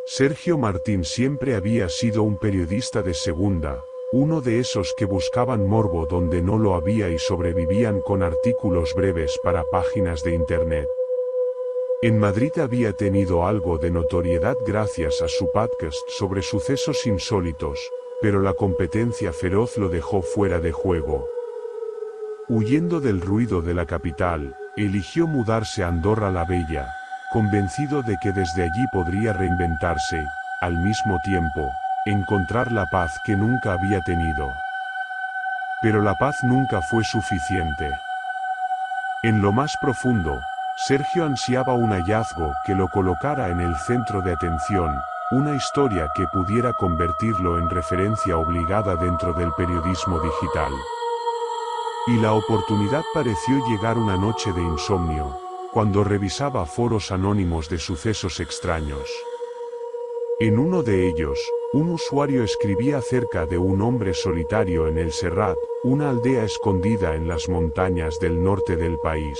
Sergio Martín siempre había sido un periodista de segunda, uno de esos que buscaban morbo donde no lo había y sobrevivían con artículos breves para páginas de internet. En Madrid había tenido algo de notoriedad gracias a su podcast sobre sucesos insólitos, pero la competencia feroz lo dejó fuera de juego. Huyendo del ruido de la capital, eligió mudarse a Andorra la Bella, convencido de que desde allí podría reinventarse, al mismo tiempo, encontrar la paz que nunca había tenido. Pero la paz nunca fue suficiente. En lo más profundo, Sergio ansiaba un hallazgo que lo colocara en el centro de atención, una historia que pudiera convertirlo en referencia obligada dentro del periodismo digital. Y la oportunidad pareció llegar una noche de insomnio, cuando revisaba foros anónimos de sucesos extraños. En uno de ellos, un usuario escribía acerca de un hombre solitario en el Serrat, una aldea escondida en las montañas del norte del país.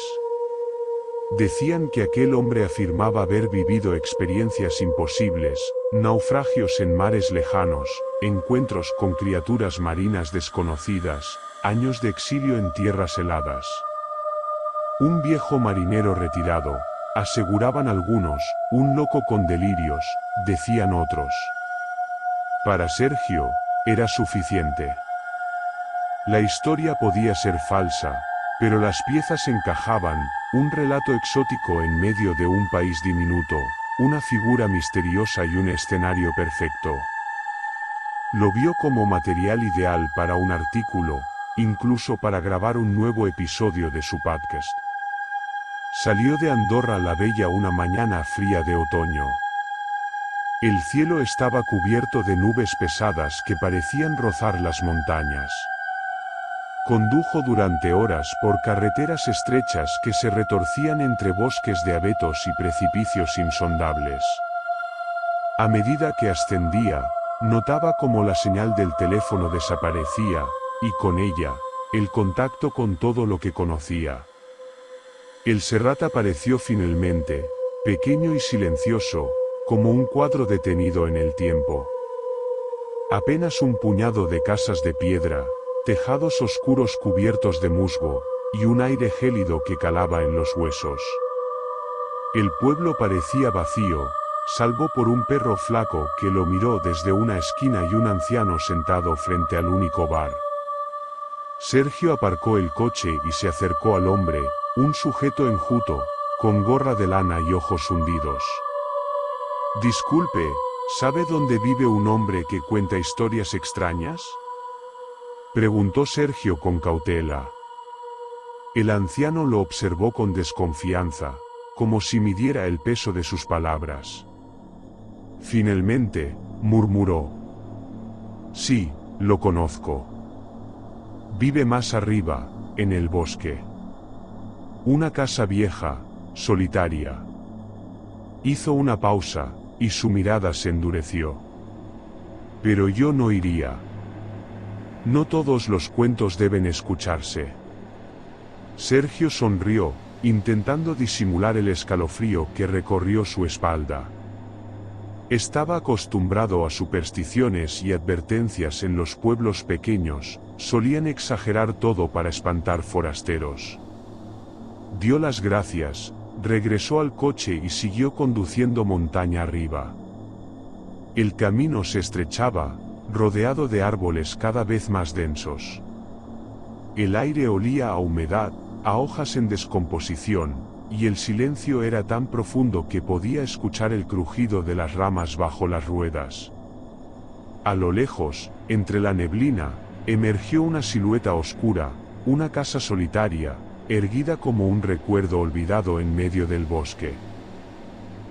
Decían que aquel hombre afirmaba haber vivido experiencias imposibles, naufragios en mares lejanos, encuentros con criaturas marinas desconocidas, años de exilio en tierras heladas. Un viejo marinero retirado, aseguraban algunos, un loco con delirios, decían otros. Para Sergio, era suficiente. La historia podía ser falsa, pero las piezas encajaban, un relato exótico en medio de un país diminuto, una figura misteriosa y un escenario perfecto. Lo vio como material ideal para un artículo, incluso para grabar un nuevo episodio de su podcast. Salió de Andorra la Bella una mañana fría de otoño. El cielo estaba cubierto de nubes pesadas que parecían rozar las montañas. Condujo durante horas por carreteras estrechas que se retorcían entre bosques de abetos y precipicios insondables. A medida que ascendía, notaba cómo la señal del teléfono desaparecía, y con ella, el contacto con todo lo que conocía. El Serrat apareció finalmente, pequeño y silencioso, como un cuadro detenido en el tiempo. Apenas un puñado de casas de piedra, tejados oscuros cubiertos de musgo, y un aire gélido que calaba en los huesos. El pueblo parecía vacío, salvo por un perro flaco que lo miró desde una esquina y un anciano sentado frente al único bar. Sergio aparcó el coche y se acercó al hombre, un sujeto enjuto, con gorra de lana y ojos hundidos. Disculpe, ¿sabe dónde vive un hombre que cuenta historias extrañas? Preguntó Sergio con cautela. El anciano lo observó con desconfianza, como si midiera el peso de sus palabras. Finalmente, murmuró. Sí, lo conozco. Vive más arriba, en el bosque. Una casa vieja, solitaria. Hizo una pausa, y su mirada se endureció. Pero yo no iría. No todos los cuentos deben escucharse. Sergio sonrió, intentando disimular el escalofrío que recorrió su espalda. Estaba acostumbrado a supersticiones y advertencias en los pueblos pequeños, solían exagerar todo para espantar forasteros. Dio las gracias, regresó al coche y siguió conduciendo montaña arriba. El camino se estrechaba, rodeado de árboles cada vez más densos. El aire olía a humedad, a hojas en descomposición, y el silencio era tan profundo que podía escuchar el crujido de las ramas bajo las ruedas. A lo lejos, entre la neblina, emergió una silueta oscura, una casa solitaria, erguida como un recuerdo olvidado en medio del bosque.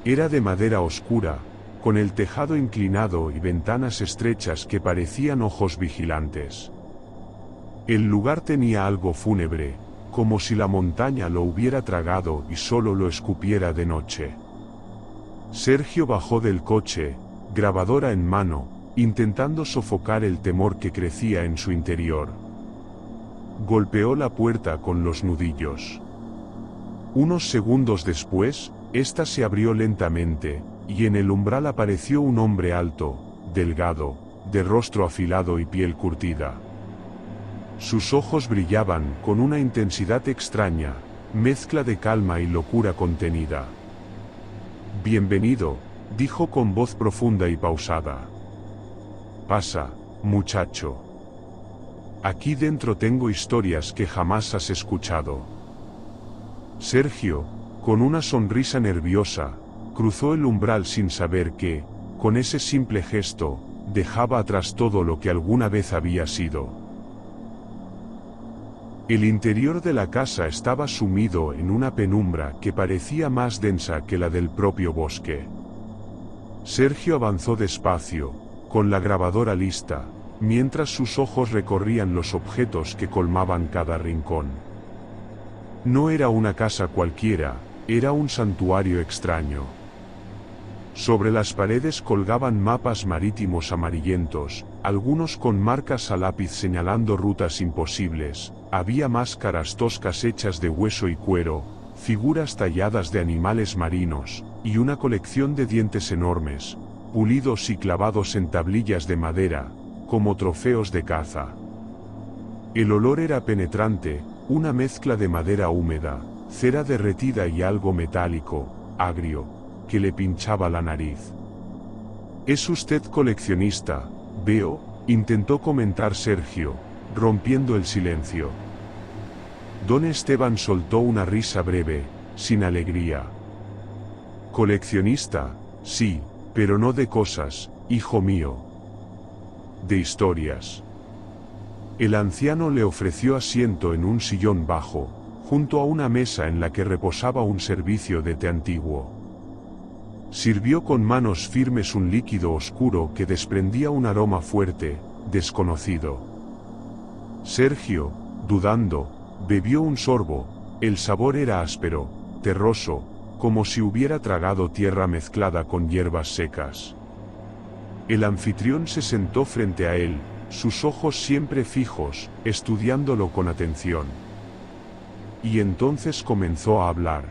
Era de madera oscura, con el tejado inclinado y ventanas estrechas que parecían ojos vigilantes. El lugar tenía algo fúnebre, como si la montaña lo hubiera tragado y solo lo escupiera de noche. Sergio bajó del coche, grabadora en mano, intentando sofocar el temor que crecía en su interior. Golpeó la puerta con los nudillos. Unos segundos después, ésta se abrió lentamente, y en el umbral apareció un hombre alto, delgado, de rostro afilado y piel curtida. Sus ojos brillaban con una intensidad extraña, mezcla de calma y locura contenida. «Bienvenido», dijo con voz profunda y pausada. «Pasa, muchacho. Aquí dentro tengo historias que jamás has escuchado». Sergio, con una sonrisa nerviosa, cruzó el umbral sin saber que, con ese simple gesto, dejaba atrás todo lo que alguna vez había sido. El interior de la casa estaba sumido en una penumbra que parecía más densa que la del propio bosque. Sergio avanzó despacio, con la grabadora lista, mientras sus ojos recorrían los objetos que colmaban cada rincón. No era una casa cualquiera, era un santuario extraño. Sobre las paredes colgaban mapas marítimos amarillentos, algunos con marcas a lápiz señalando rutas imposibles, había máscaras toscas hechas de hueso y cuero, figuras talladas de animales marinos, y una colección de dientes enormes, pulidos y clavados en tablillas de madera, como trofeos de caza. El olor era penetrante, una mezcla de madera húmeda, cera derretida y algo metálico, agrio, que le pinchaba la nariz. «Es usted coleccionista, veo», intentó comentar Sergio, rompiendo el silencio. Don Esteban soltó una risa breve, sin alegría. «Coleccionista, sí, pero no de cosas, hijo mío. De historias». El anciano le ofreció asiento en un sillón bajo, junto a una mesa en la que reposaba un servicio de té antiguo. Sirvió con manos firmes un líquido oscuro que desprendía un aroma fuerte, desconocido. Sergio, dudando, bebió un sorbo, el sabor era áspero, terroso, como si hubiera tragado tierra mezclada con hierbas secas. El anfitrión se sentó frente a él, sus ojos siempre fijos, estudiándolo con atención. Y entonces comenzó a hablar.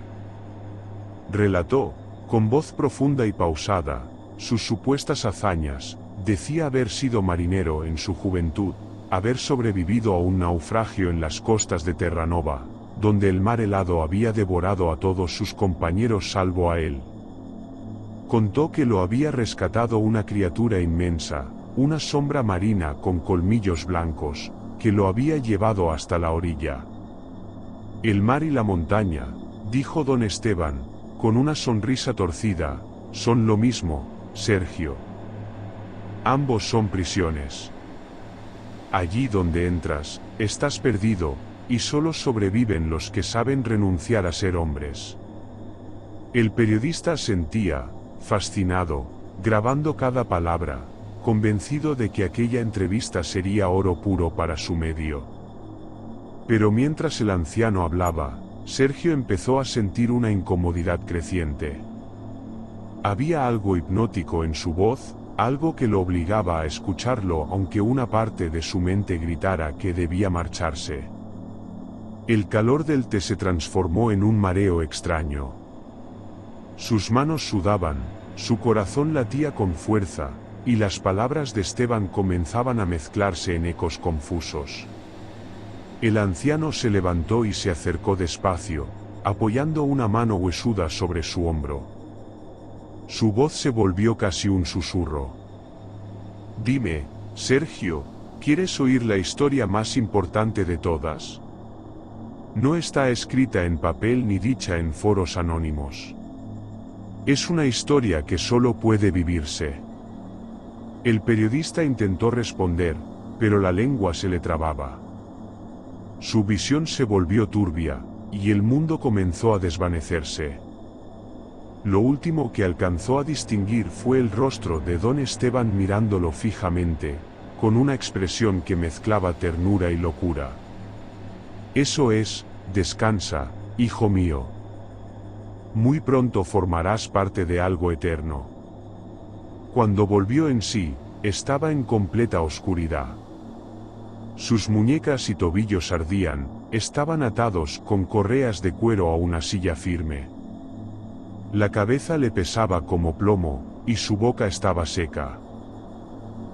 Relató, con voz profunda y pausada, sus supuestas hazañas. Decía haber sido marinero en su juventud, haber sobrevivido a un naufragio en las costas de Terranova, donde el mar helado había devorado a todos sus compañeros salvo a él. Contó que lo había rescatado una criatura inmensa, una sombra marina con colmillos blancos, que lo había llevado hasta la orilla. «El mar y la montaña», dijo don Esteban, con una sonrisa torcida, «son lo mismo, Sergio. Ambos son prisiones. Allí donde entras, estás perdido, y solo sobreviven los que saben renunciar a ser hombres». El periodista asentía, fascinado, grabando cada palabra, convencido de que aquella entrevista sería oro puro para su medio. Pero mientras el anciano hablaba, Sergio empezó a sentir una incomodidad creciente. Había algo hipnótico en su voz, algo que lo obligaba a escucharlo aunque una parte de su mente gritara que debía marcharse. El calor del té se transformó en un mareo extraño. Sus manos sudaban, su corazón latía con fuerza, y las palabras de Esteban comenzaban a mezclarse en ecos confusos. El anciano se levantó y se acercó despacio, apoyando una mano huesuda sobre su hombro. Su voz se volvió casi un susurro. «Dime, Sergio, ¿quieres oír la historia más importante de todas? No está escrita en papel ni dicha en foros anónimos. Es una historia que solo puede vivirse». El periodista intentó responder, pero la lengua se le trababa. Su visión se volvió turbia, y el mundo comenzó a desvanecerse. Lo último que alcanzó a distinguir fue el rostro de don Esteban mirándolo fijamente, con una expresión que mezclaba ternura y locura. «Eso es, descansa, hijo mío. Muy pronto formarás parte de algo eterno». Cuando volvió en sí, estaba en completa oscuridad. Sus muñecas y tobillos ardían, estaban atados con correas de cuero a una silla firme. La cabeza le pesaba como plomo, y su boca estaba seca.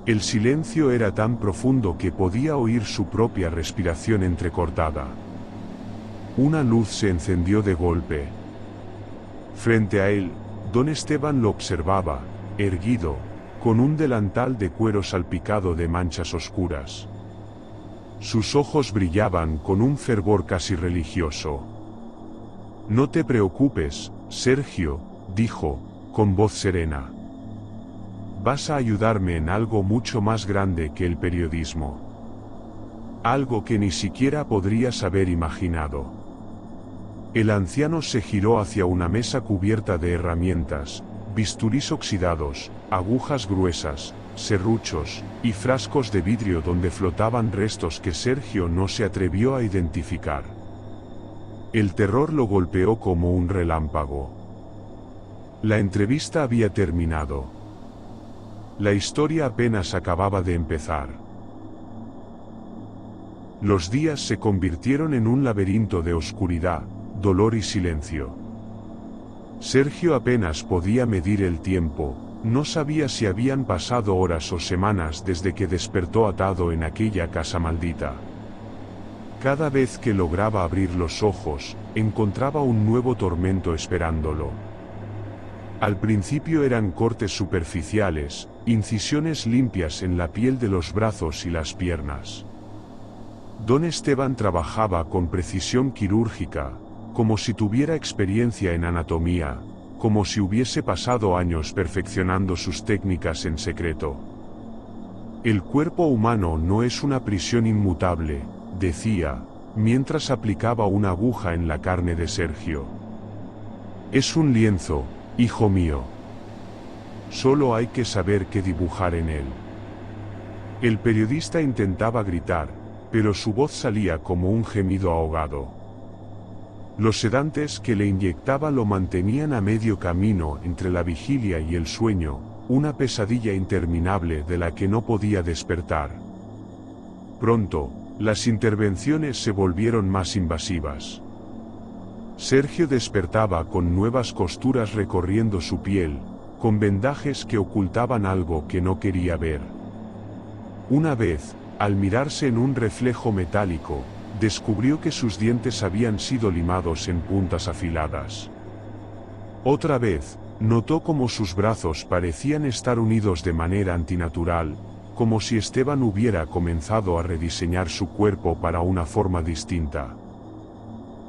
El silencio era tan profundo que podía oír su propia respiración entrecortada. Una luz se encendió de golpe. Frente a él, don Esteban lo observaba, erguido, con un delantal de cuero salpicado de manchas oscuras. Sus ojos brillaban con un fervor casi religioso. «No te preocupes, Sergio», dijo, con voz serena. «Vas a ayudarme en algo mucho más grande que el periodismo. Algo que ni siquiera podrías haber imaginado». El anciano se giró hacia una mesa cubierta de herramientas, bisturís oxidados, agujas gruesas, serruchos, y frascos de vidrio donde flotaban restos que Sergio no se atrevió a identificar. El terror lo golpeó como un relámpago. La entrevista había terminado. La historia apenas acababa de empezar. Los días se convirtieron en un laberinto de oscuridad, dolor y silencio. Sergio apenas podía medir el tiempo, no sabía si habían pasado horas o semanas desde que despertó atado en aquella casa maldita. Cada vez que lograba abrir los ojos, encontraba un nuevo tormento esperándolo. Al principio eran cortes superficiales, incisiones limpias en la piel de los brazos y las piernas. Don Esteban trabajaba con precisión quirúrgica, como si tuviera experiencia en anatomía, como si hubiese pasado años perfeccionando sus técnicas en secreto. El cuerpo humano no es una prisión inmutable, decía, mientras aplicaba una aguja en la carne de Sergio. Es un lienzo, hijo mío. Solo hay que saber qué dibujar en él. El periodista intentaba gritar, pero su voz salía como un gemido ahogado. Los sedantes que le inyectaba lo mantenían a medio camino entre la vigilia y el sueño, una pesadilla interminable de la que no podía despertar. Pronto, las intervenciones se volvieron más invasivas. Sergio despertaba con nuevas costuras recorriendo su piel, con vendajes que ocultaban algo que no quería ver. Una vez, al mirarse en un reflejo metálico, descubrió que sus dientes habían sido limados en puntas afiladas. Otra vez, notó cómo sus brazos parecían estar unidos de manera antinatural, como si Esteban hubiera comenzado a rediseñar su cuerpo para una forma distinta.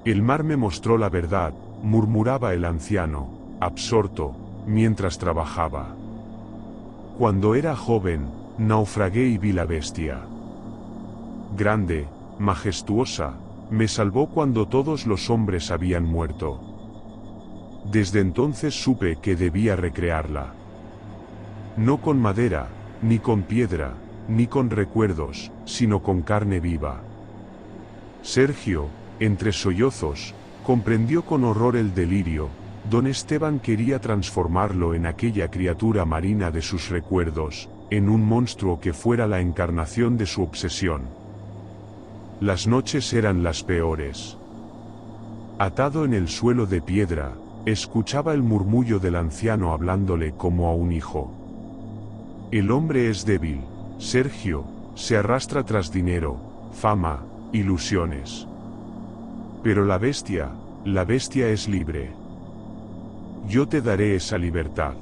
«El mar me mostró la verdad», murmuraba el anciano, absorto, mientras trabajaba. «Cuando era joven, naufragué y vi la bestia. Grande, majestuosa, me salvó cuando todos los hombres habían muerto. Desde entonces supe que debía recrearla. No con madera, ni con piedra, ni con recuerdos, sino con carne viva». Sergio, entre sollozos, comprendió con horror el delirio. Don Esteban quería transformarlo en aquella criatura marina de sus recuerdos, en un monstruo que fuera la encarnación de su obsesión. Las noches eran las peores. Atado en el suelo de piedra, escuchaba el murmullo del anciano hablándole como a un hijo. El hombre es débil, Sergio, se arrastra tras dinero, fama, ilusiones. Pero la bestia es libre. Yo te daré esa libertad.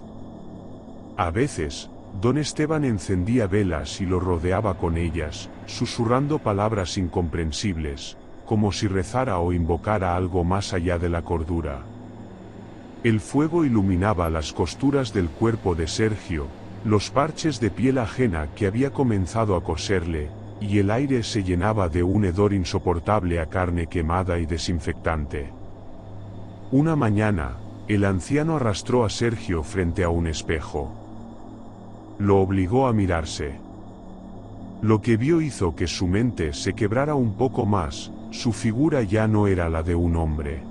A veces, don Esteban encendía velas y lo rodeaba con ellas, susurrando palabras incomprensibles, como si rezara o invocara algo más allá de la cordura. El fuego iluminaba las costuras del cuerpo de Sergio, los parches de piel ajena que había comenzado a coserle, y el aire se llenaba de un hedor insoportable a carne quemada y desinfectante. Una mañana, el anciano arrastró a Sergio frente a un espejo. Lo obligó a mirarse. Lo que vio hizo que su mente se quebrara un poco más, su figura ya no era la de un hombre.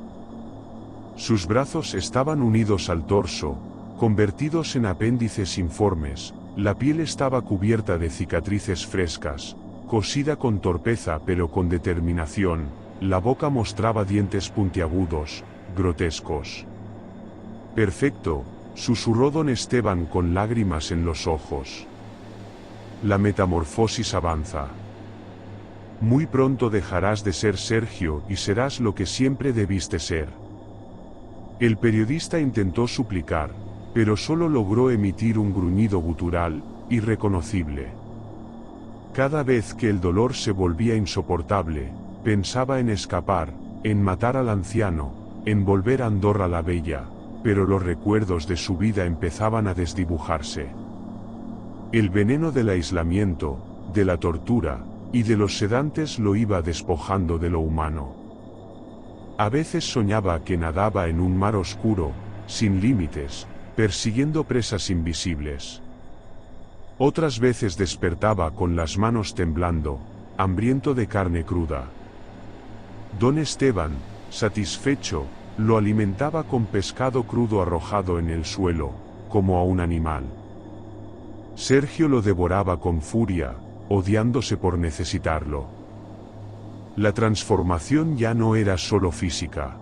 Sus brazos estaban unidos al torso, convertidos en apéndices informes, la piel estaba cubierta de cicatrices frescas, cosida con torpeza pero con determinación, la boca mostraba dientes puntiagudos, grotescos. Perfecto, susurró don Esteban con lágrimas en los ojos. La metamorfosis avanza. Muy pronto dejarás de ser Sergio y serás lo que siempre debiste ser. El periodista intentó suplicar, pero solo logró emitir un gruñido gutural, irreconocible. Cada vez que el dolor se volvía insoportable, pensaba en escapar, en matar al anciano, en volver a Andorra la Bella, pero los recuerdos de su vida empezaban a desdibujarse. El veneno del aislamiento, de la tortura, y de los sedantes lo iba despojando de lo humano. A veces soñaba que nadaba en un mar oscuro, sin límites, persiguiendo presas invisibles. Otras veces despertaba con las manos temblando, hambriento de carne cruda. Don Esteban, satisfecho, lo alimentaba con pescado crudo arrojado en el suelo, como a un animal. Sergio lo devoraba con furia, odiándose por necesitarlo. La transformación ya no era solo física.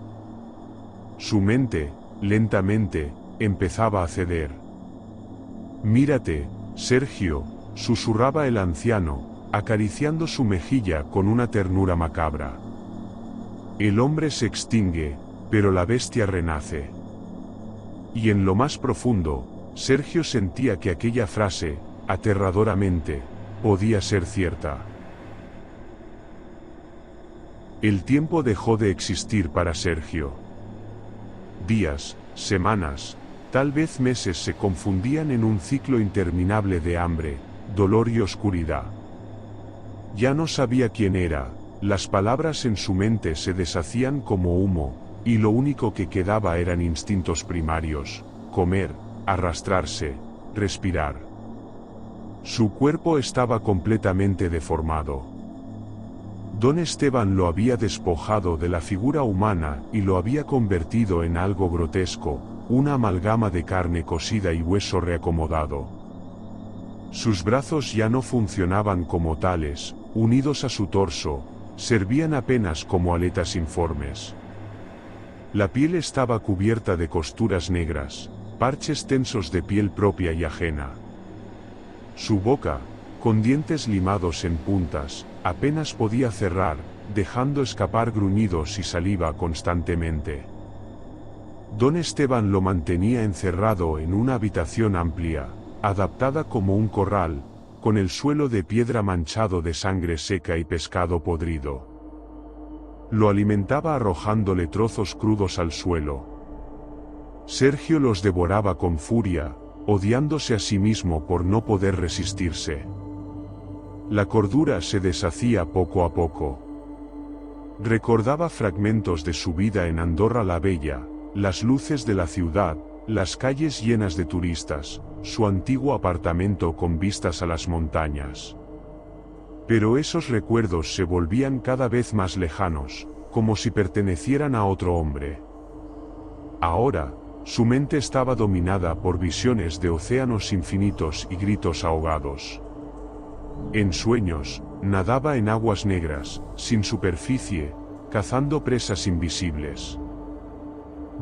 Su mente, lentamente, empezaba a ceder. «Mírate, Sergio», susurraba el anciano, acariciando su mejilla con una ternura macabra. «El hombre se extingue, pero la bestia renace». Y en lo más profundo, Sergio sentía que aquella frase, aterradoramente, podía ser cierta. El tiempo dejó de existir para Sergio. Días, semanas, tal vez meses se confundían en un ciclo interminable de hambre, dolor y oscuridad. Ya no sabía quién era, las palabras en su mente se deshacían como humo, y lo único que quedaba eran instintos primarios: comer, arrastrarse, respirar. Su cuerpo estaba completamente deformado. Don Esteban lo había despojado de la figura humana y lo había convertido en algo grotesco, una amalgama de carne cocida y hueso reacomodado. Sus brazos ya no funcionaban como tales, unidos a su torso, servían apenas como aletas informes. La piel estaba cubierta de costuras negras, parches tensos de piel propia y ajena. Su boca, con dientes limados en puntas, apenas podía cerrar, dejando escapar gruñidos y saliva constantemente. Don Esteban lo mantenía encerrado en una habitación amplia, adaptada como un corral, con el suelo de piedra manchado de sangre seca y pescado podrido. Lo alimentaba arrojándole trozos crudos al suelo. Sergio los devoraba con furia, odiándose a sí mismo por no poder resistirse. La cordura se deshacía poco a poco. Recordaba fragmentos de su vida en Andorra la Bella, las luces de la ciudad, las calles llenas de turistas, su antiguo apartamento con vistas a las montañas. Pero esos recuerdos se volvían cada vez más lejanos, como si pertenecieran a otro hombre. Ahora, su mente estaba dominada por visiones de océanos infinitos y gritos ahogados. En sueños, nadaba en aguas negras, sin superficie, cazando presas invisibles.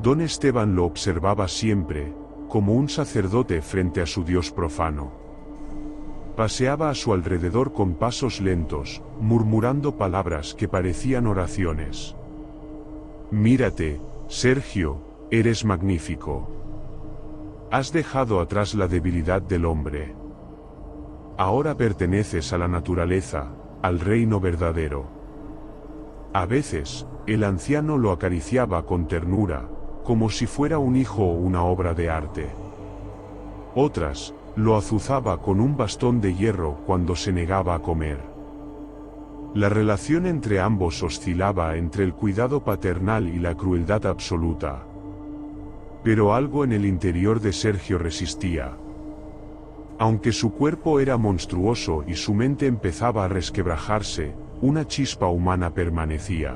Don Esteban lo observaba siempre, como un sacerdote frente a su Dios profano. Paseaba a su alrededor con pasos lentos, murmurando palabras que parecían oraciones. «Mírate, Sergio, eres magnífico. Has dejado atrás la debilidad del hombre. Ahora perteneces a la naturaleza, al reino verdadero». A veces, el anciano lo acariciaba con ternura, como si fuera un hijo o una obra de arte. Otras, lo azuzaba con un bastón de hierro cuando se negaba a comer. La relación entre ambos oscilaba entre el cuidado paternal y la crueldad absoluta. Pero algo en el interior de Sergio resistía. Aunque su cuerpo era monstruoso y su mente empezaba a resquebrajarse, una chispa humana permanecía.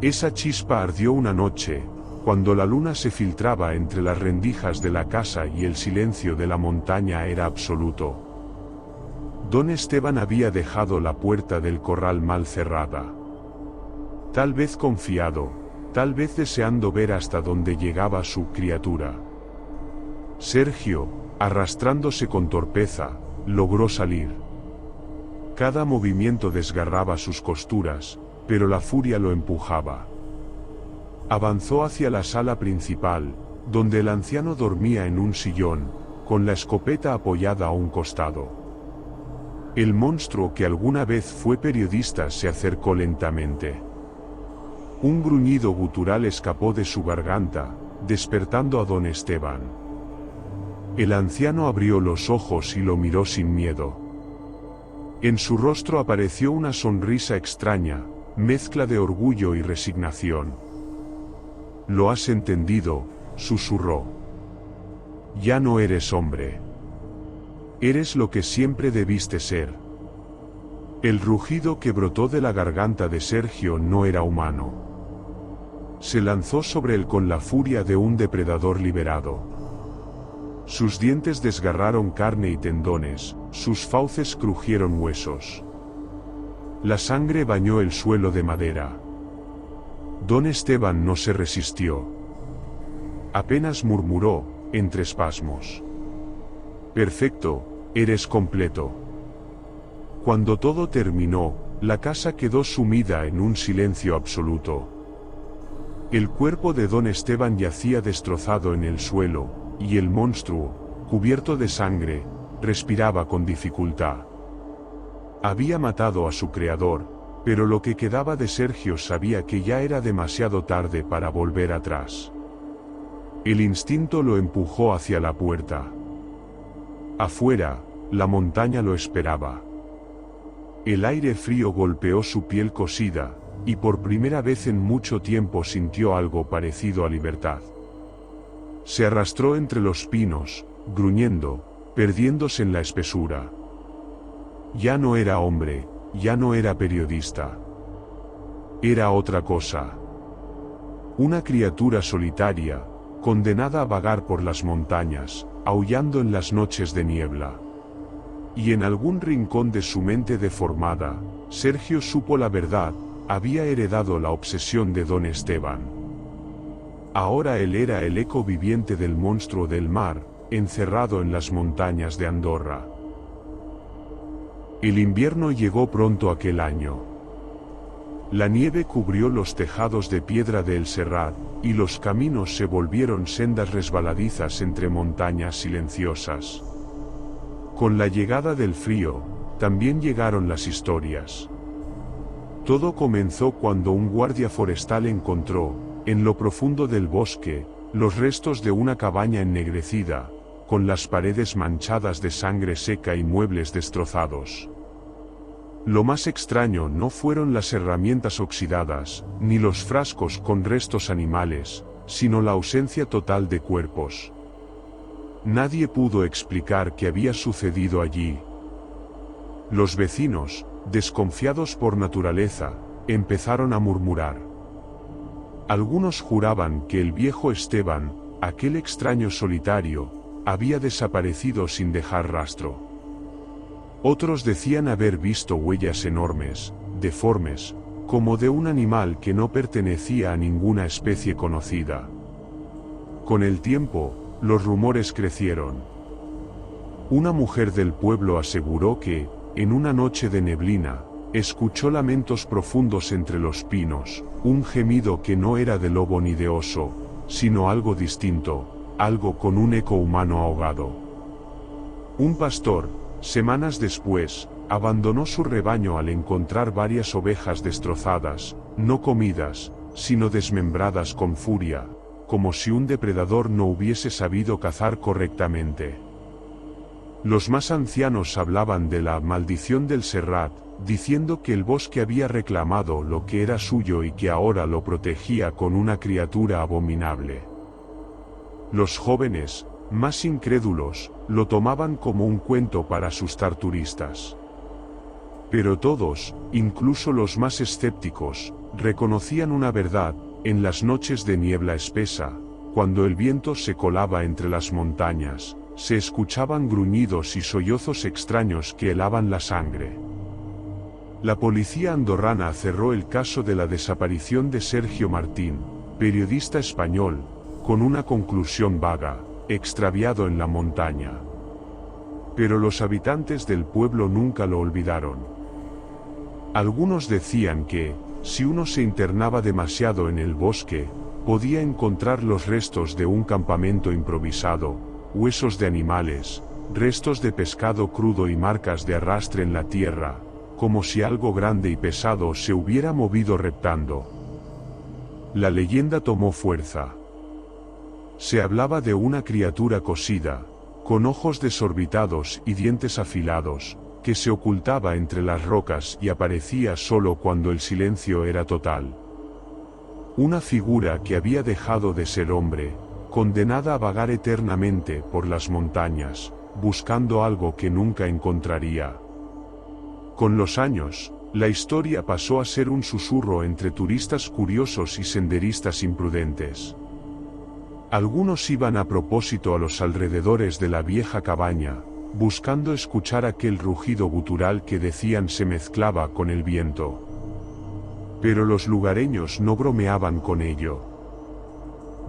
Esa chispa ardió una noche, cuando la luna se filtraba entre las rendijas de la casa y el silencio de la montaña era absoluto. Don Esteban había dejado la puerta del corral mal cerrada. Tal vez confiado, tal vez deseando ver hasta dónde llegaba su criatura. Sergio, arrastrándose con torpeza, logró salir. Cada movimiento desgarraba sus costuras, pero la furia lo empujaba. Avanzó hacia la sala principal, donde el anciano dormía en un sillón, con la escopeta apoyada a un costado. El monstruo que alguna vez fue periodista se acercó lentamente. Un gruñido gutural escapó de su garganta, despertando a don Esteban. El anciano abrió los ojos y lo miró sin miedo. En su rostro apareció una sonrisa extraña, mezcla de orgullo y resignación. «¿Lo has entendido?», susurró. «Ya no eres hombre. Eres lo que siempre debiste ser». El rugido que brotó de la garganta de Sergio no era humano. Se lanzó sobre él con la furia de un depredador liberado. Sus dientes desgarraron carne y tendones, sus fauces crujieron huesos. La sangre bañó el suelo de madera. Don Esteban no se resistió. Apenas murmuró, entre espasmos: «Perfecto, eres completo». Cuando todo terminó, la casa quedó sumida en un silencio absoluto. El cuerpo de don Esteban yacía destrozado en el suelo, y el monstruo, cubierto de sangre, respiraba con dificultad. Había matado a su creador, pero lo que quedaba de Sergio sabía que ya era demasiado tarde para volver atrás. El instinto lo empujó hacia la puerta. Afuera, la montaña lo esperaba. El aire frío golpeó su piel cosida, y por primera vez en mucho tiempo sintió algo parecido a libertad. Se arrastró entre los pinos, gruñendo, perdiéndose en la espesura. Ya no era hombre, ya no era periodista. Era otra cosa. Una criatura solitaria, condenada a vagar por las montañas, aullando en las noches de niebla. Y en algún rincón de su mente deformada, Sergio supo la verdad: había heredado la obsesión de don Esteban. Ahora él era el eco viviente del monstruo del mar, encerrado en las montañas de Andorra. El invierno llegó pronto aquel año. La nieve cubrió los tejados de piedra de El Serrat, y los caminos se volvieron sendas resbaladizas entre montañas silenciosas. Con la llegada del frío, también llegaron las historias. Todo comenzó cuando un guardia forestal encontró, en lo profundo del bosque, los restos de una cabaña ennegrecida, con las paredes manchadas de sangre seca y muebles destrozados. Lo más extraño no fueron las herramientas oxidadas, ni los frascos con restos animales, sino la ausencia total de cuerpos. Nadie pudo explicar qué había sucedido allí. Los vecinos, desconfiados por naturaleza, empezaron a murmurar. Algunos juraban que el viejo Esteban, aquel extraño solitario, había desaparecido sin dejar rastro. Otros decían haber visto huellas enormes, deformes, como de un animal que no pertenecía a ninguna especie conocida. Con el tiempo, los rumores crecieron. Una mujer del pueblo aseguró que, en una noche de neblina, escuchó lamentos profundos entre los pinos, un gemido que no era de lobo ni de oso, sino algo distinto, algo con un eco humano ahogado. Un pastor, semanas después, abandonó su rebaño al encontrar varias ovejas destrozadas, no comidas, sino desmembradas con furia, como si un depredador no hubiese sabido cazar correctamente. Los más ancianos hablaban de la maldición del Serrat, diciendo que el bosque había reclamado lo que era suyo y que ahora lo protegía con una criatura abominable. Los jóvenes, más incrédulos, lo tomaban como un cuento para asustar turistas. Pero todos, incluso los más escépticos, reconocían una verdad: en las noches de niebla espesa, cuando el viento se colaba entre las montañas, se escuchaban gruñidos y sollozos extraños que helaban la sangre. La policía andorrana cerró el caso de la desaparición de Sergio Martín, periodista español, con una conclusión vaga, extraviado en la montaña. Pero los habitantes del pueblo nunca lo olvidaron. Algunos decían que, si uno se internaba demasiado en el bosque, podía encontrar los restos de un campamento improvisado, huesos de animales, restos de pescado crudo y marcas de arrastre en la tierra, como si algo grande y pesado se hubiera movido reptando. La leyenda tomó fuerza. Se hablaba de una criatura cosida, con ojos desorbitados y dientes afilados, que se ocultaba entre las rocas y aparecía solo cuando el silencio era total. Una figura que había dejado de ser hombre, condenada a vagar eternamente por las montañas, buscando algo que nunca encontraría. Con los años, la historia pasó a ser un susurro entre turistas curiosos y senderistas imprudentes. Algunos iban a propósito a los alrededores de la vieja cabaña, buscando escuchar aquel rugido gutural que decían se mezclaba con el viento. Pero los lugareños no bromeaban con ello.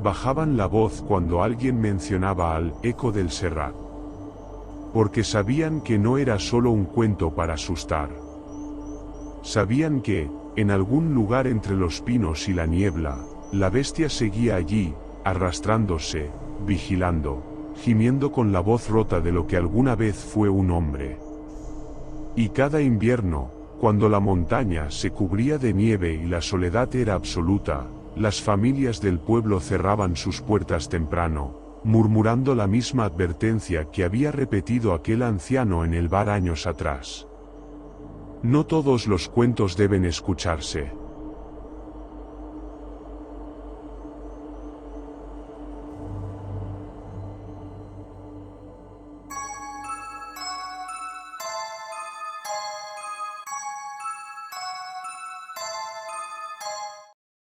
Bajaban la voz cuando alguien mencionaba al eco del Serrat, porque sabían que no era solo un cuento para asustar. Sabían que, en algún lugar entre los pinos y la niebla, la bestia seguía allí, arrastrándose, vigilando, gimiendo con la voz rota de lo que alguna vez fue un hombre. Y cada invierno, cuando la montaña se cubría de nieve y la soledad era absoluta, las familias del pueblo cerraban sus puertas temprano, murmurando la misma advertencia que había repetido aquel anciano en el bar años atrás. No todos los cuentos deben escucharse.